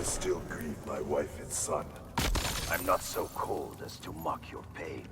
still grieve my wife and son. I'm not so cold as to mock your pain.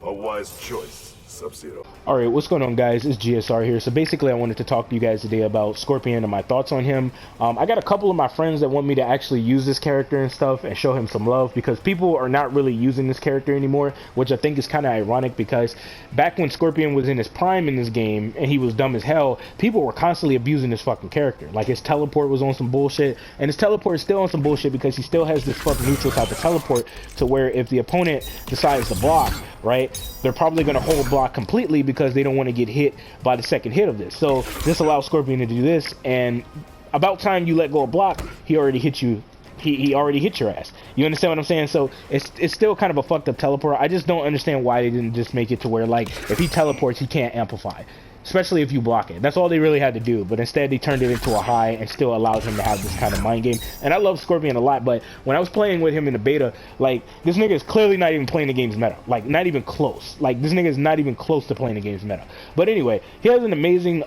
A wise choice, Sub-Zero. Alright, what's going on, guys? It's GSR here. So basically I wanted to talk to you guys today about Scorpion and my thoughts on him. I got a couple of my friends that want me to actually use this character and stuff and show him some love, because people are not really using this character anymore, which I think is kind of ironic, because back when Scorpion was in his prime in this game and he was dumb as hell, people were constantly abusing this fucking character. Like, his teleport was on some bullshit, and his teleport is still on some bullshit because he still has this fucking neutral type of teleport to where if the opponent decides to block, right, they're probably going to hold block completely because they don't want to get hit by the second hit of this. So this allows Scorpion to do this, and about time you let go of block, he already hit you. He already hit your ass. You understand what I'm saying? So it's still kind of a fucked up teleport. I just don't understand why they didn't just make it to where, like, if he teleports, he can't amplify. Especially if you block it. That's all they really had to do. But instead, they turned it into a high and still allowed him to have this kind of mind game. And I love Scorpion a lot, but when I was playing with him in the beta, like, this nigga is clearly not even playing the game's meta. Like, not even close. Like, this nigga is not even close to playing the game's meta. But anyway, he has an amazing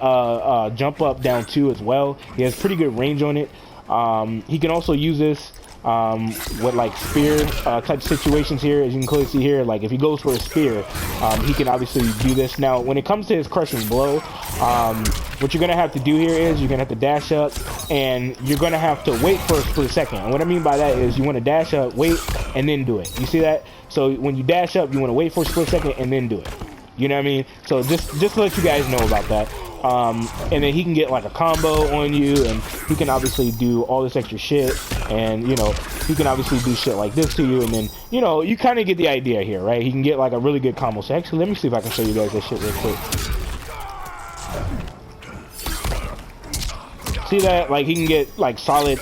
jump up down 2 as well. He has pretty good range on it. He can also use this with like spear type situations here, as you can clearly see here. Like, if he goes for a spear, he can obviously do this. Now when it comes to his crushing blow, what you're gonna have to do here is you're gonna have to dash up, and you're gonna have to wait for a split second. And what I mean by that is you want to dash up, wait, and then do it. You see that? So when you dash up, you want to wait for a split second and then do it. You know what I mean? So just to let you guys know about that. And then he can get like a combo on you, and he can obviously do all this extra shit, and you know, he can obviously do shit like this to you, and then, you know, you kind of get the idea here, right? He can get like a really good combo. So actually, let me see if I can show you guys that shit real quick. See that? Like, he can get like solid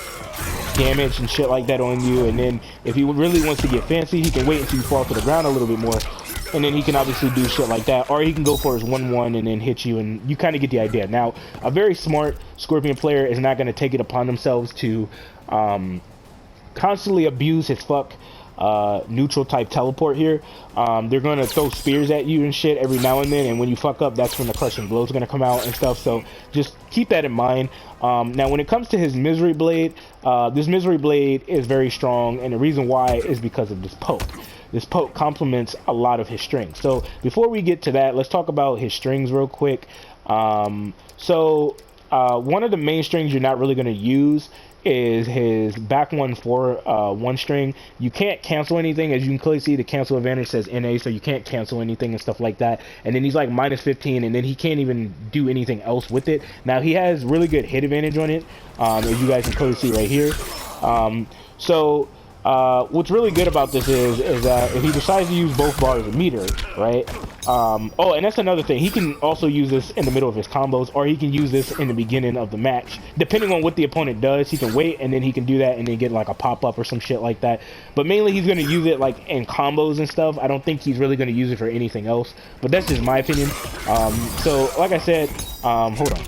damage and shit like that on you, and then if he really wants to get fancy, he can wait until you fall to the ground a little bit more. And then he can obviously do shit like that, or he can go for his 1-1 and then hit you, and you kind of get the idea. Now, a very smart Scorpion player is not going to take it upon themselves to constantly abuse his neutral type teleport here. They're going to throw spears at you and shit every now and then, and when you fuck up, that's when the crushing blow is going to come out and stuff. So just keep that in mind. Now when it comes to his Misery Blade, this Misery Blade is very strong, and the reason why is because of this poke. This poke complements a lot of his strings. So before we get to that, let's talk about his strings real quick. One of the main strings you're not really going to use is his back 1-4 string. You can't cancel anything. As you can clearly see, the cancel advantage says NA, so you can't cancel anything and stuff like that. And then he's like -15, and then he can't even do anything else with it. Now he has really good hit advantage on it, as you guys can clearly see right here. What's really good about this is that if he decides to use both bars of meter, right? Oh, and that's another thing. He can also use this in the middle of his combos, or he can use this in the beginning of the match. Depending on what the opponent does, he can wait, and then he can do that and then get like a pop-up or some shit like that. But mainly he's going to use it like in combos and stuff. I don't think he's really going to use it for anything else. But that's just my opinion. So like I said, hold on.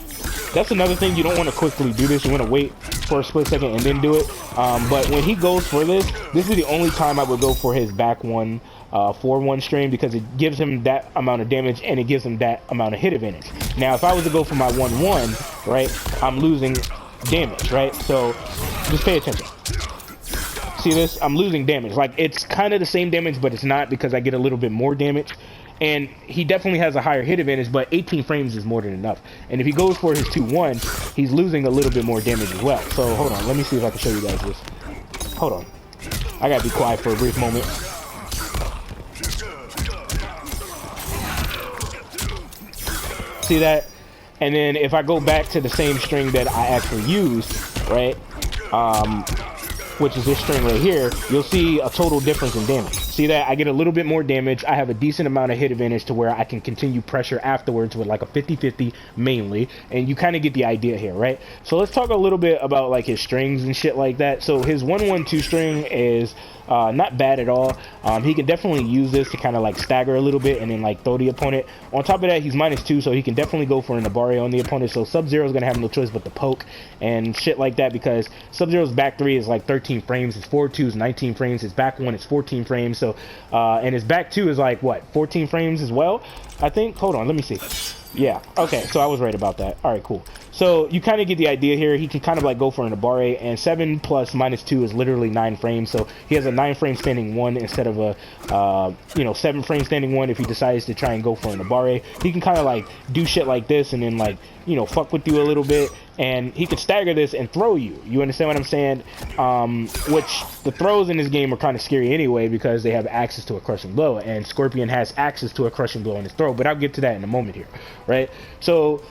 That's another thing. You don't want to quickly do this. You want to wait for a split second and then do it. But when he goes for this is the only time I would go for his back 4-1 string, because it gives him that amount of damage and it gives him that amount of hit advantage. Now, if I was to go for my 1-1, right, I'm losing damage, right? So just pay attention. See this? I'm losing damage. Like, it's kind of the same damage, but it's not, because I get a little bit more damage. And he definitely has a higher hit advantage, but 18 frames is more than enough. And if he goes for his 2-1, he's losing a little bit more damage as well. So hold on, let me see if I can show you guys this. Hold on. I gotta be quiet for a brief moment. See that? And then if I go back to the same string that I actually used, right? Which is this string right here, you'll see a total difference in damage. See that? I get a little bit more damage. I have a decent amount of hit advantage to where I can continue pressure afterwards with like a 50-50 mainly, and you kind of get the idea here, right? So let's talk a little bit about like his strings and shit like that. So his 1-1-2 string is not bad at all. He can definitely use this to kind of like stagger a little bit and then like throw the opponent. On top of that, he's -2, so he can definitely go for an Abare on the opponent. So Sub-Zero is going to have no choice but to poke and shit like that, because Sub-Zero's back 3 is like 13 frames, his 4-2 is 19 frames, his back 1 is 14 frames. So and his back 2 is like what, 14 frames as well, I think. Hold on, let me see. Yeah, okay, so I was right about that. All right, cool. So you kind of get the idea here. He can kind of like go for an Abare, and 7 plus -2 is literally 9 frames. So he has a 9 frame standing 1 instead of a 7 frame standing 1. If he decides to try and go for an Abare, he can kind of like do shit like this and then like fuck with you a little bit, and he could stagger this and throw you. You understand what I'm saying? Which the throws in this game are kind of scary anyway because they have access to a crushing blow, and Scorpion has access to a crushing blow in his throw. But I'll get to that in a moment here, right? So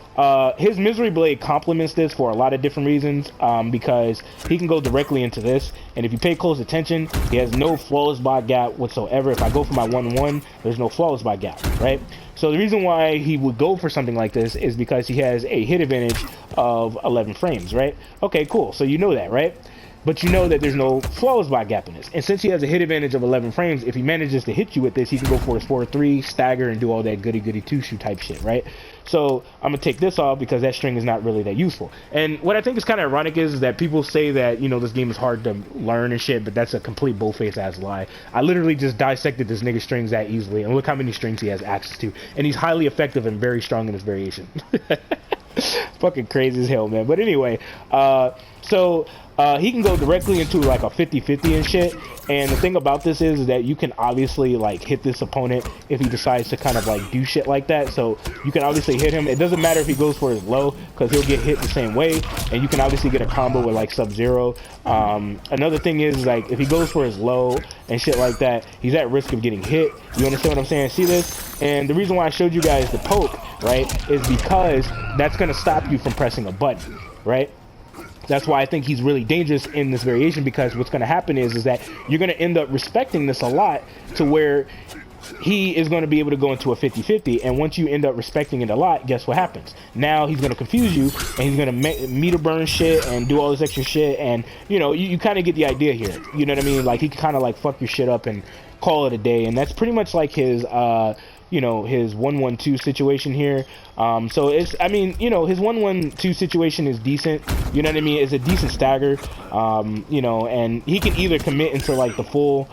his Misery Blade complements this for a lot of different reasons, because he can go directly into this, and if you pay close attention, he has no flawless bot gap whatsoever. If I go for my 1-1, there's no flawless bot gap, right? So the reason why he would go for something like this is because he has a hit advantage of 11 frames, right? Okay, cool. So you know that, right? But you know that there's no flawless bot gap in this. And since he has a hit advantage of 11 frames, if he manages to hit you with this, he can go for his 4-3, stagger, and do all that goody-goody two-shoe type shit, right? So I'm going to take this off because that string is not really that useful. And what I think is kind of ironic is that people say that, this game is hard to learn and shit, but that's a complete bull-faced ass lie. I literally just dissected this nigga's strings that easily, and look how many strings he has access to. And he's highly effective and very strong in his variation. Fucking crazy as hell, man. But anyway, he can go directly into like a 50-50 and shit. And the thing about this is that you can obviously like hit this opponent if he decides to kind of like do shit like that. So you can obviously hit him. It doesn't matter if he goes for his low because he'll get hit the same way. And you can obviously get a combo with like Sub-Zero. Another thing is like if he goes for his low and shit like that, he's at risk of getting hit. You understand what I'm saying? See this? And the reason why I showed you guys the poke, right, is because that's going to stop you from pressing a button, right? That's why I think he's really dangerous in this variation, because what's going to happen is that you're going to end up respecting this a lot to where he is going to be able to go into a 50-50, and once you end up respecting it a lot, guess what happens? Now he's going to confuse you, and he's going to meter burn shit and do all this extra shit, and you kind of get the idea here. You know what I mean? Like he can kind of like fuck your shit up and call it a day, and that's pretty much like his his 1-1-2 situation here. So it's, his 1-1-2 situation is decent. You know what I mean? It's a decent stagger. And he can either commit into like the full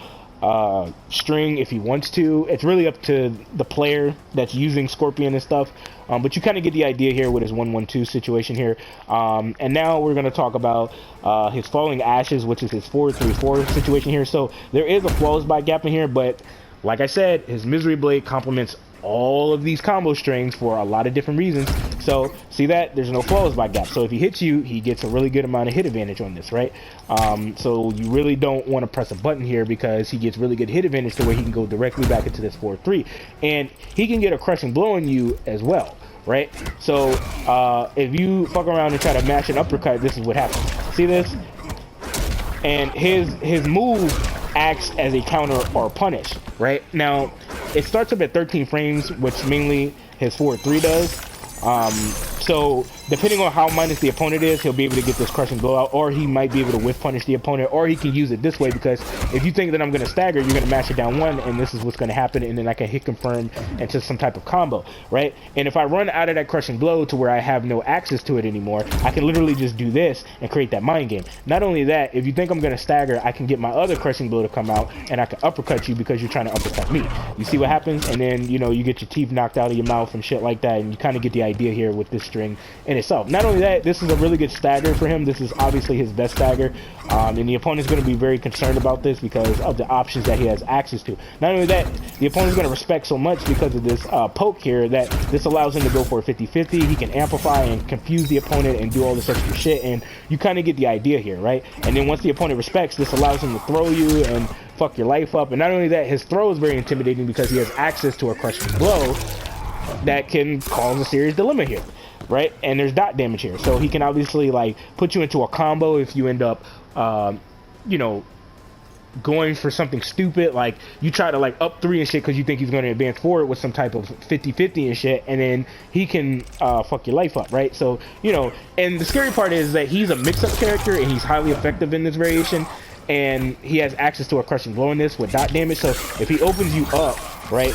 string if he wants to. It's really up to the player that's using Scorpion and stuff. But you kind of get the idea here with his 1-1-2 situation here. And now we're going to talk about his Falling Ashes, which is his 4-3-4 situation here. So there is a flawless bot gap in here, but like I said, his Misery Blade complements all of these combo strings for a lot of different reasons. So see that there's no flawless bot gap. So if he hits you, he gets a really good amount of hit advantage on this, right? So you really don't want to press a button here because he gets really good hit advantage to where he can go directly back into this 4-3, and he can get a crushing blow on you as well, right? So if you fuck around and try to mash an uppercut, this is what happens. See this? And his move acts as a counter or punish, right? Now it starts up at 13 frames, which mainly his 4-3 does. So depending on how minus the opponent is, he'll be able to get this crushing blowout, or he might be able to whiff punish the opponent, or he can use it this way, because if you think that I'm going to stagger, you're going to mash it down 1, and this is what's going to happen, and then I can hit confirm into some type of combo, right? And if I run out of that crushing blow to where I have no access to it anymore, I can literally just do this and create that mind game. Not only that, if you think I'm going to stagger, I can get my other crushing blow to come out, and I can uppercut you because you're trying to uppercut me. You see what happens? And then, you get your teeth knocked out of your mouth and shit like that, and you kind of get the idea here with this string in itself. Not only that, this is a really good stagger for him. This is obviously his best stagger, and the opponent's going to be very concerned about this because of the options that he has access to. Not only that, the opponent's going to respect so much because of this poke here that this allows him to go for a 50-50. He can amplify and confuse the opponent and do all this extra shit, and you kind of get the idea here, right? And then once the opponent respects, this allows him to throw you and fuck your life up. And not only that, his throw is very intimidating because he has access to a crushing blow that can cause a serious dilemma here, right? And there's dot damage here, so he can obviously like put you into a combo if you end up going for something stupid, like you try to like up 3 and shit because you think he's going to advance forward with some type of 50-50 and shit, and then he can fuck your life up, right? So and the scary part is that he's a mix-up character and he's highly effective in this variation, and he has access to a crushing blow in this with dot damage. So if he opens you up, right,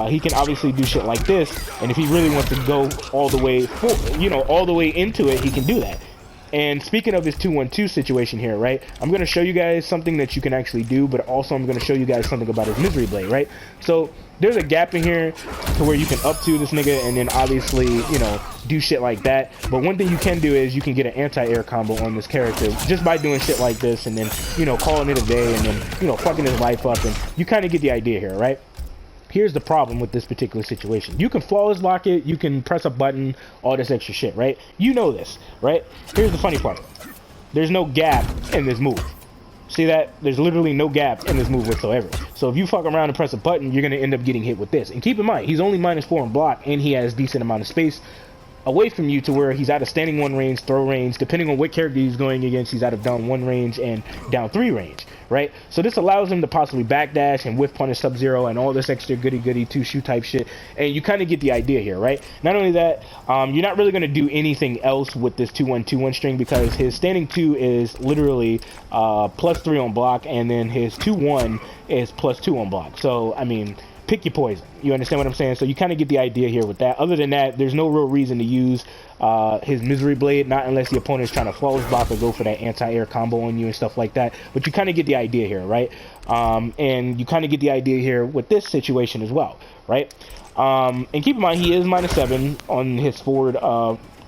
he can obviously do shit like this, and if he really wants to go all the way all the way into it, he can do that. And speaking of this 2-1-2 situation here, right, I'm going to show you guys something that you can actually do, but also I'm going to show you guys something about his Misery Blade, right? So there's a gap in here to where you can up to this nigga and then obviously, you know, do shit like that. But one thing you can do is you can get an anti-air combo on this character just by doing shit like this and then, you know, calling it a day and then, you know, fucking his life up, and you kind of get the idea here, right? Here's the problem with this particular situation. You can flawless lock it, you can press a button, all this extra shit, right? You know this, right? Here's the funny part. There's no gap in this move. See that? There's literally no gap in this move whatsoever. So if you fuck around and press a button, you're going to end up getting hit with this. And keep in mind, he's only -4 on block, and he has decent amount of space away from you to where he's out of standing 1 range, throw range. Depending on what character he's going against, he's out of down 1 range and down 3 range, right? So this allows him to possibly backdash and whiff punish Sub-Zero and all this extra goody-goody 2-shoot type shit. And you kind of get the idea here, right? Not only that, you're not really going to do anything else with this 2-1-2-1 string because his standing 2 is literally +3 on block, and then his 2-1 is +2 on block. So, I mean, pick your poison. You understand what I'm saying? So you kind of get the idea here with that. Other than that, there's no real reason to use his Misery Blade, not unless the opponent is trying to flawless block or go for that anti-air combo on you and stuff like that. But you kind of get the idea here, right? And you kind of get the idea here with this situation as well, right? And keep in mind, he is -7 on his forward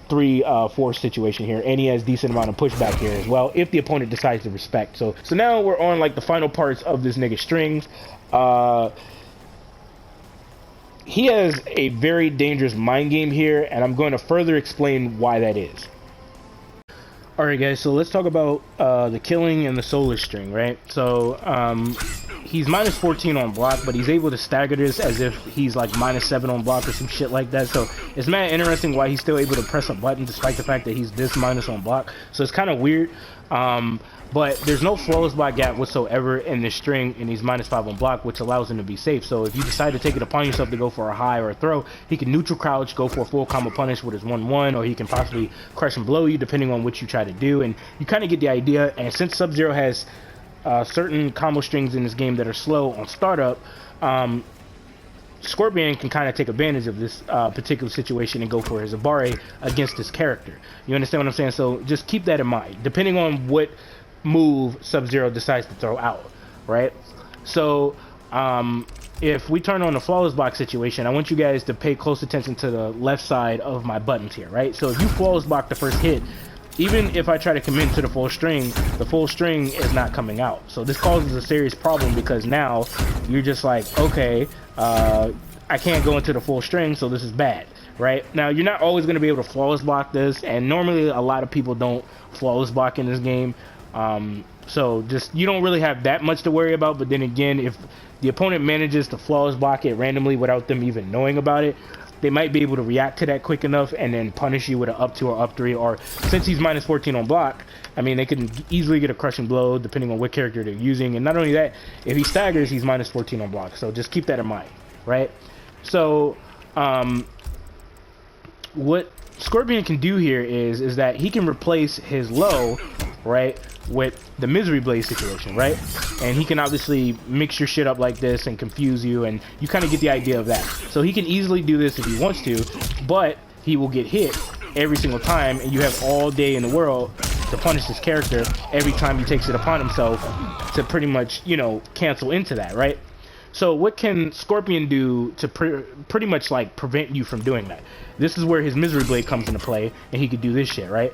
3-4 situation here, and he has decent amount of pushback here as well if the opponent decides to respect. So now we're on like the final parts of this nigga strings. He has a very dangerous mind game here, and I'm going to further explain why that is. Alright guys, so let's talk about the killing and the solar string, right? So he's -14 on block, but he's able to stagger this as if he's like -7 on block or some shit like that. So it's mad interesting why he's still able to press a button despite the fact that he's this minus on block. So it's kind of weird. But there's no flawless block gap whatsoever in this string, and he's -5 on block, which allows him to be safe. So if you decide to take it upon yourself to go for a high or a throw, he can neutral crouch, go for a full combo punish with his 1-1, or he can possibly crush and blow you depending on what you try to do. And you kind of get the idea. And since Sub-Zero has certain combo strings in this game that are slow on startup, Scorpion can kind of take advantage of this particular situation and go for his Abare against this character. You understand what I'm saying? So just keep that in mind, depending on what move Sub-Zero decides to throw out, right? So if we turn on the flawless block situation, I want you guys to pay close attention to the left side of my buttons here, right? So if you flawless block the first hit, even if I try to commit to the full string is not coming out. So this causes a serious problem because now you're just like, okay, I can't go into the full string, so this is bad, right? Now, you're not always going to be able to flawless block this, and normally a lot of people don't flawless block in this game. So just, you don't really have that much to worry about. But then again, if the opponent manages to flawless block it randomly without them even knowing about it, they might be able to react to that quick enough and then punish you with an up 2 or up 3. Or since he's -14 on block, I mean, they can easily get a crushing blow depending on what character they're using. And not only that, if he staggers, he's -14 on block. So just keep that in mind, right? So what Scorpion can do here is that he can replace his low, right, with the Misery Blade situation, right? And he can obviously mix your shit up like this and confuse you, and you kind of get the idea of that. So he can easily do this if he wants to, but he will get hit every single time, and you have all day in the world to punish this character every time he takes it upon himself to pretty much, you know, cancel into that, right? So what can Scorpion do to pretty much like prevent you from doing that? This is where his Misery Blade comes into play, and he could do this shit, right?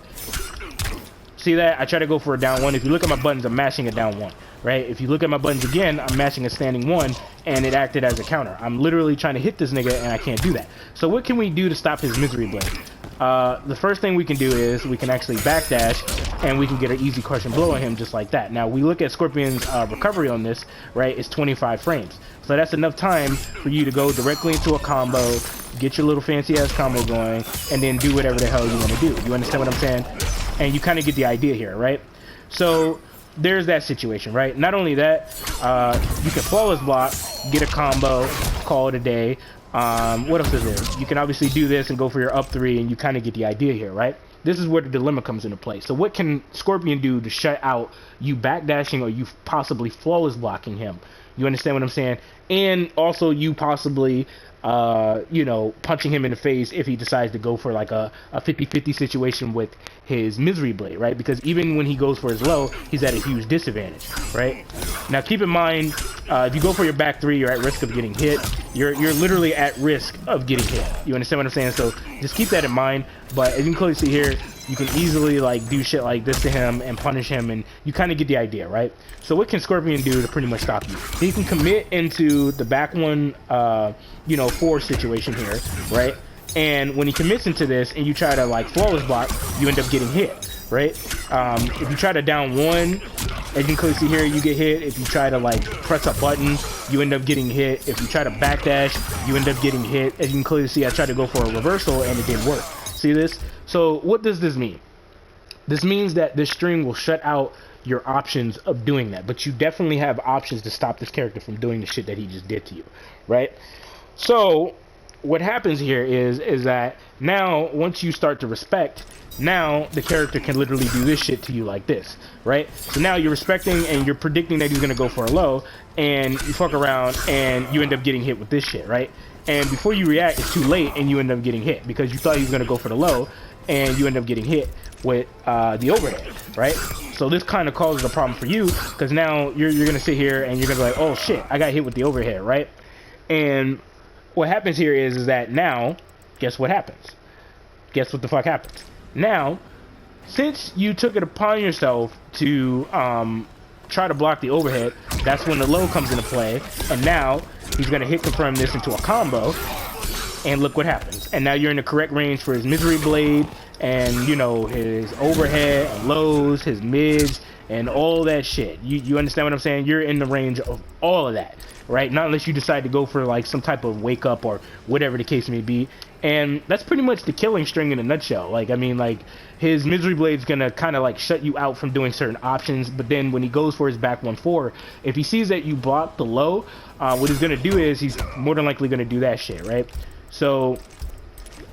See that? I try to go for a down 1. If you look at my buttons, I'm mashing a down 1, right? If you look at my buttons again, I'm mashing a standing 1, and it acted as a counter. I'm literally trying to hit this nigga, and I can't do that. So what can we do to stop his Misery Blade? The first thing we can do is we can actually backdash, and we can get an easy crush and blow on him just like that. Now, we look at Scorpion's recovery on this, right? It's 25 frames. So that's enough time for you to go directly into a combo, get your little fancy-ass combo going, and then do whatever the hell you want to do. You understand what I'm saying? And you kind of get the idea here, right? So there's that situation, right? Not only that, you can flawless block, get a combo, call it a day. What else is there? You can obviously do this and go for your up 3, and you kind of get the idea here, right? This is where the dilemma comes into play. So what can Scorpion do to shut out you backdashing or you possibly flawless blocking him? You understand what I'm saying? And also you possibly you know, punching him in the face if he decides to go for like a 50-50 situation with his misery blade, right? Because even when he goes for his low, he's at a huge disadvantage, right? Now keep in mind, if you go for your back three, you're at risk of getting hit. You're literally at risk of getting hit. You understand what I'm saying? So just keep that in mind. But as you can clearly see here, you can easily like do shit like this to him and punish him, and you kind of get the idea, right? So what can Scorpion do to pretty much stop you? He can commit into the back one, you know, 4 situation here, right? And when he commits into this and you try to like flawless block, you end up getting hit, right? If you try to down one, as you can clearly see here, you get hit. If you try to like press a button, you end up getting hit. If you try to backdash, you end up getting hit. As you can clearly see, I tried to go for a reversal and it didn't work. See this? So what does this mean? This means that this string will shut out your options of doing that, but you definitely have options to stop this character from doing the shit that he just did to you, right? So what happens here is that now once you start to respect, now the character can literally do this shit to you like this, right? So now you're respecting and you're predicting that he's gonna go for a low, and you fuck around and you end up getting hit with this shit, right? And before you react, it's too late and you end up getting hit because you thought he was gonna go for the low, and you end up getting hit with the overhead, right? So this kind of causes a problem for you because now you're gonna sit here and you're gonna be like, oh shit, I got hit with the overhead, right? And what happens here is that now, guess what happens? Guess what the fuck happens? Now, since you took it upon yourself to try to block the overhead, that's when the low comes into play, and now he's gonna hit confirm this into a combo, and look what happens. And now you're in the correct range for his misery blade, and you know, his overhead and lows, his mids, and all that shit. You understand what I'm saying? You're in the range of all of that, right? Not unless you decide to go for like some type of wake up or whatever the case may be. And that's pretty much the killing string in a nutshell. Like, I mean, like, his misery blade's gonna kind of like shut you out from doing certain options, but then when he goes for his back 1-4, if he sees that you block the low, what he's gonna do is he's more than likely gonna do that shit, right? So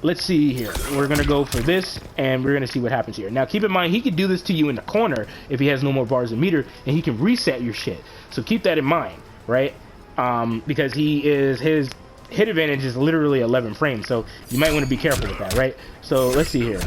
let's see here. We're gonna go for this, and we're gonna see what happens here. Now, keep in mind, he could do this to you in the corner if he has no more bars and meter, and he can reset your shit. So keep that in mind, right? Because his hit advantage is literally 11 frames, so you might want to be careful with that, right? So let's see here.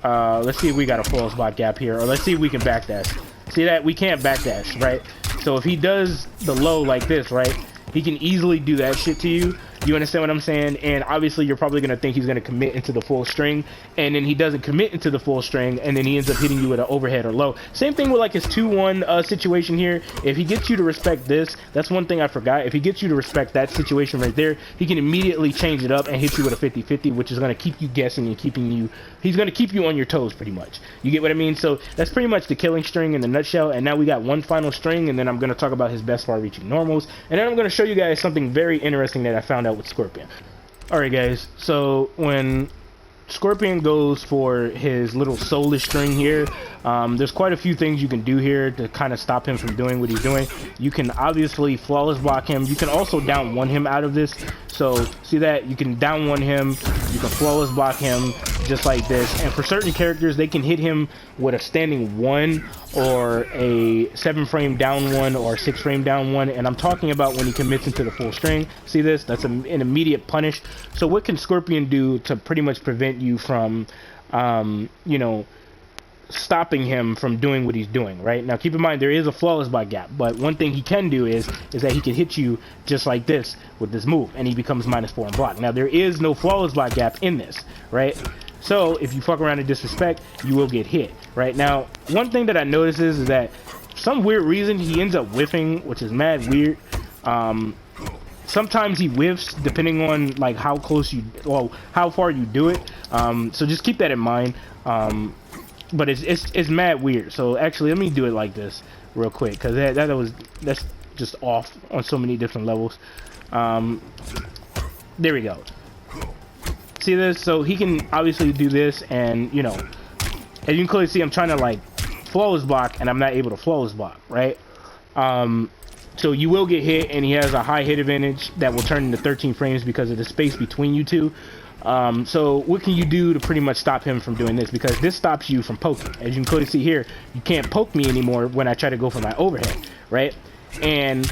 Let's see if we got a full spot gap here, or let's see if we can backdash. See that? We can't backdash, right? So if he does the low like this, right, he can easily do that shit to you. You understand what I'm saying? And obviously you're probably gonna think he's gonna commit into the full string, and then he doesn't commit into the full string, and then he ends up hitting you with an overhead or low. Same thing with like his 2-1 situation here. If he gets you to respect this, that's one thing I forgot. If he gets you to respect that situation right there, he can immediately change it up and hit you with a 50-50, which is gonna keep you guessing and he's gonna keep you on your toes pretty much. You get what I mean? So that's pretty much the killing string in the nutshell. And now we got one final string, and then I'm gonna talk about his best far-reaching normals, and then I'm gonna show you guys something very interesting that I found out with Scorpion. Alright guys, so when Scorpion goes for his little soulless string here, there's quite a few things you can do here to kind of stop him from doing what he's doing. You can obviously flawless block him. You can also down one him out of this. So see that? You can down one him, you can flawless block him just like this. And for certain characters, they can hit him with a standing 1 or a 7-frame down 1 or 6-frame down 1. And I'm talking about when he commits into the full string. See this? That's an immediate punish. So what can Scorpion do to pretty much prevent you from, you know, stopping him from doing what he's doing? Right now, keep in mind there is a flawless block gap, but one thing he can do is that he can hit you just like this with this move, and he becomes -4 in block. Now there is no flawless block gap in this, right? So if you fuck around and disrespect, you will get hit. Right now, one thing that I notice is that for some weird reason he ends up whiffing, which is mad weird. Sometimes he whiffs depending on like how close you, well, how far you do it. So just keep that in mind. But it's mad weird. So actually, let me do it like this real quick, because that's just off on so many different levels. There we go. See this? So he can obviously do this, and you know, as you can clearly see, I'm trying to like flawless block, and I'm not able to flawless block, right? So you will get hit, and he has a high hit advantage that will turn into 13 frames because of the space between you two. So what can you do to pretty much stop him from doing this? Because this stops you from poking. As you can clearly see here, you can't poke me anymore when I try to go for my overhead, right? And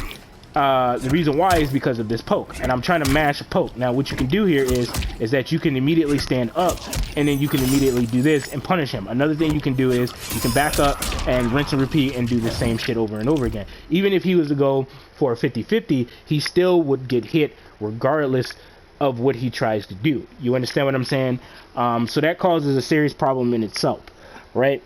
the reason why is because of this poke, and I'm trying to mash a poke. Now what you can do here is that you can immediately stand up, and then you can immediately do this and punish him. Another thing you can do is you can back up and rinse and repeat and do the same shit over and over again. Even if he was to go for a 50-50, he still would get hit regardless of what he tries to do. You understand what I'm saying? So that causes a serious problem in itself, right?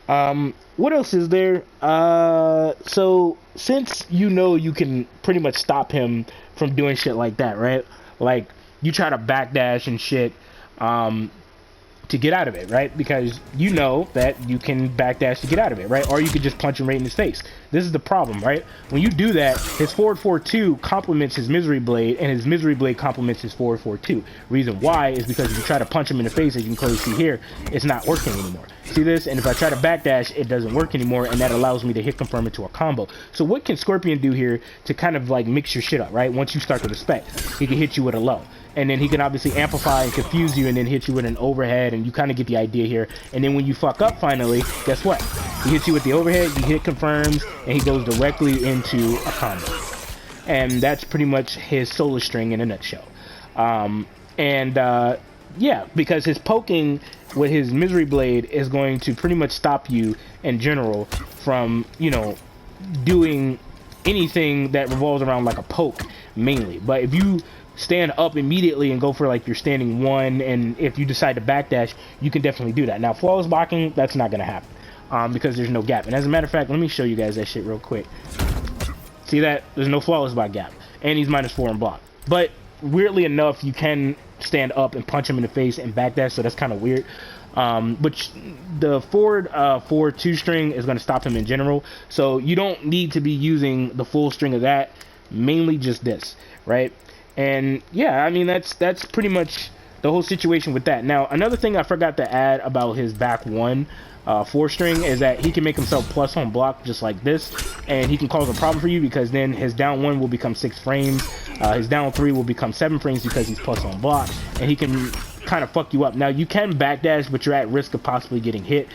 What else is there? So since you know you can pretty much stop him from doing shit like that, right? Like you try to backdash and shit to get out of it, right? Because you know that you can backdash to get out of it, right? Or you could just punch him right in his face. This is the problem, right? When you do that, his forward 4-2 complements his misery blade, and his misery blade complements his forward 4-2. Reason why is because if you try to punch him in the face, as you can clearly see here, it's not working anymore. See this? And if I try to backdash, it doesn't work anymore, and that allows me to hit confirm into a combo. So what can Scorpion do here to kind of like mix your shit up, right? Once you start to respect, he can hit you with a low, and then he can obviously amplify and confuse you, and then hit you with an overhead, and you kind of get the idea here. And then when you fuck up finally, guess what? He hits you with the overhead, you hit confirms, and he goes directly into a combo. And that's pretty much his solar string in a nutshell. Yeah, because his poking with his misery blade is going to pretty much stop you in general from, you know, doing anything that revolves around like a poke mainly. But if you stand up immediately and go for like your standing one, and if you decide to backdash, you can definitely do that. Now flawless blocking, that's not gonna happen because there's no gap. And as a matter of fact, let me show you guys that shit real quick. See that? There's no flawless block gap, and he's -4 in block. But weirdly enough, you can stand up and punch him in the face and backdash, so that's kind of weird. But the forward 4-2 string is going to stop him in general, so you don't need to be using the full string of that, mainly just this, right? And yeah, I mean that's pretty much the whole situation with that. Now another thing I forgot to add about his back 1 4 string is that he can make himself plus on block just like this, and he can cause a problem for you because then his down 1 will become 6 frames, his down 3 will become 7 frames because he's plus on block, and he can kind of fuck you up. Now you can backdash, but you're at risk of possibly getting hit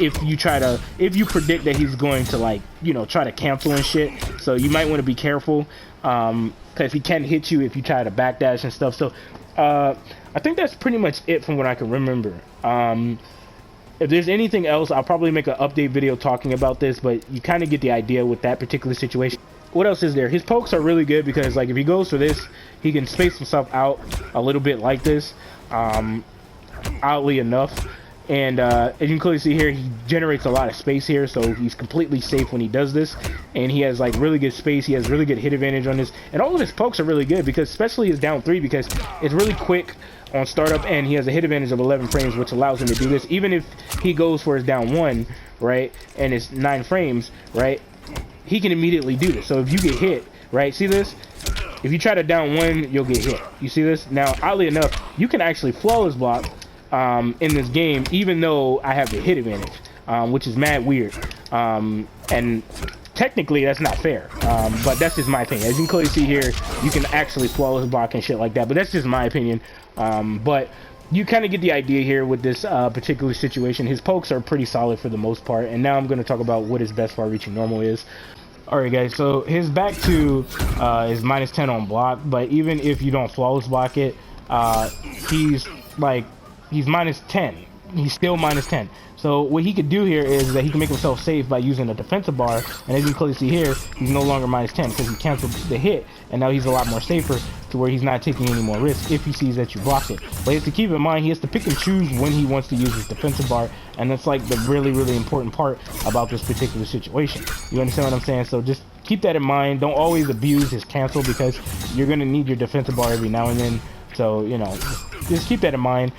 if you predict that he's going to, like, you know, try to cancel and shit. So you might want to be careful because he can hit you if you try to backdash and stuff. So I think that's pretty much it from what I can remember. If there's anything else, I'll probably make an update video talking about this, but you kind of get the idea with that particular situation. What else is there? His pokes are really good because, like, if he goes for this, he can space himself out a little bit like this, oddly enough. And as you can clearly see here, he generates a lot of space here, so he's completely safe when he does this. And he has like really good space. He has really good hit advantage on this, and all of his pokes are really good because, especially his down 3, because it's really quick on startup, and he has a hit advantage of 11 frames, which allows him to do this. Even if he goes for his down 1, right, and it's 9 frames, right, he can immediately do this. So if you get hit, right, see this? If you try to down 1, you'll get hit. You see this? Now, oddly enough, you can actually flawless block in this game, even though I have the hit advantage, which is mad weird. And technically, that's not fair, but that's just my opinion. As you can clearly see here, you can actually flawless block and shit like that, but that's just my opinion. But you kind of get the idea here with this particular situation. His pokes are pretty solid for the most part, and now I'm going to talk about what his best far reaching normal is. Alright guys, so his back 2 is -10 on block, but even if you don't flawless block it, he's -10. He's still -10. So what he could do here is that he can make himself safe by using a defensive bar, and as you can clearly see here, he's no longer -10 because he canceled the hit, and now he's a lot more safer to where he's not taking any more risk if he sees that you block it. But he has to keep in mind, he has to pick and choose when he wants to use his defensive bar, and that's like the really, really important part about this particular situation. You understand what I'm saying? So just keep that in mind. Don't always abuse his cancel because you're going to need your defensive bar every now and then. So, you know, just keep that in mind.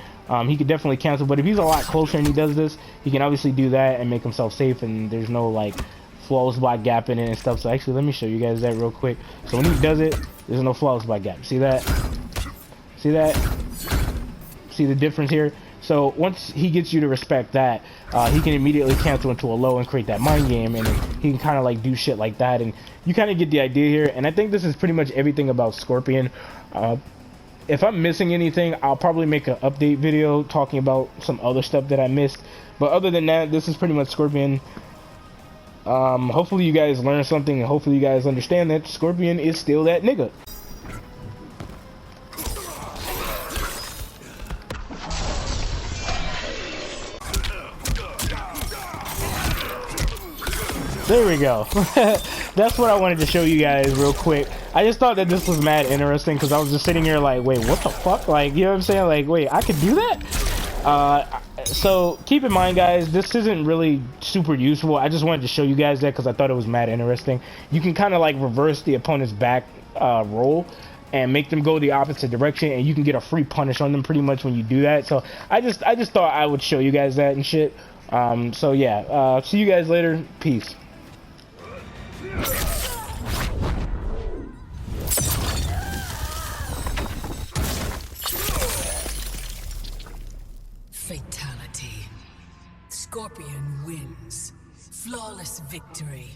He could definitely cancel, but if he's a lot closer and he does this, he can obviously do that and make himself safe, and there's no like flawless block gap in it and stuff. So actually, let me show you guys that real quick. So when he does it, there's no flawless block gap. See that? See that? See the difference here? So once he gets you to respect that, he can immediately cancel into a low and create that mind game, and he can kind of like do shit like that, and you kind of get the idea here. And I think this is pretty much everything about Scorpion. If I'm missing anything, I'll probably make an update video talking about some other stuff that I missed. But other than that, this is pretty much Scorpion. Hopefully you guys learned something, and hopefully you guys understand that Scorpion is still that nigga. There we go. That's what I wanted to show you guys real quick. I just thought that this was mad interesting because I was just sitting here like, wait, what the fuck? Like, you know what I'm saying? Like, wait, I could do that? So keep in mind, guys, this isn't really super useful. I just wanted to show you guys that because I thought it was mad interesting. You can kind of like reverse the opponent's back roll and make them go the opposite direction, and you can get a free punish on them pretty much when you do that. So I just thought I would show you guys that and shit. So yeah, see you guys later. Peace. Fatality. Scorpion wins. Flawless victory.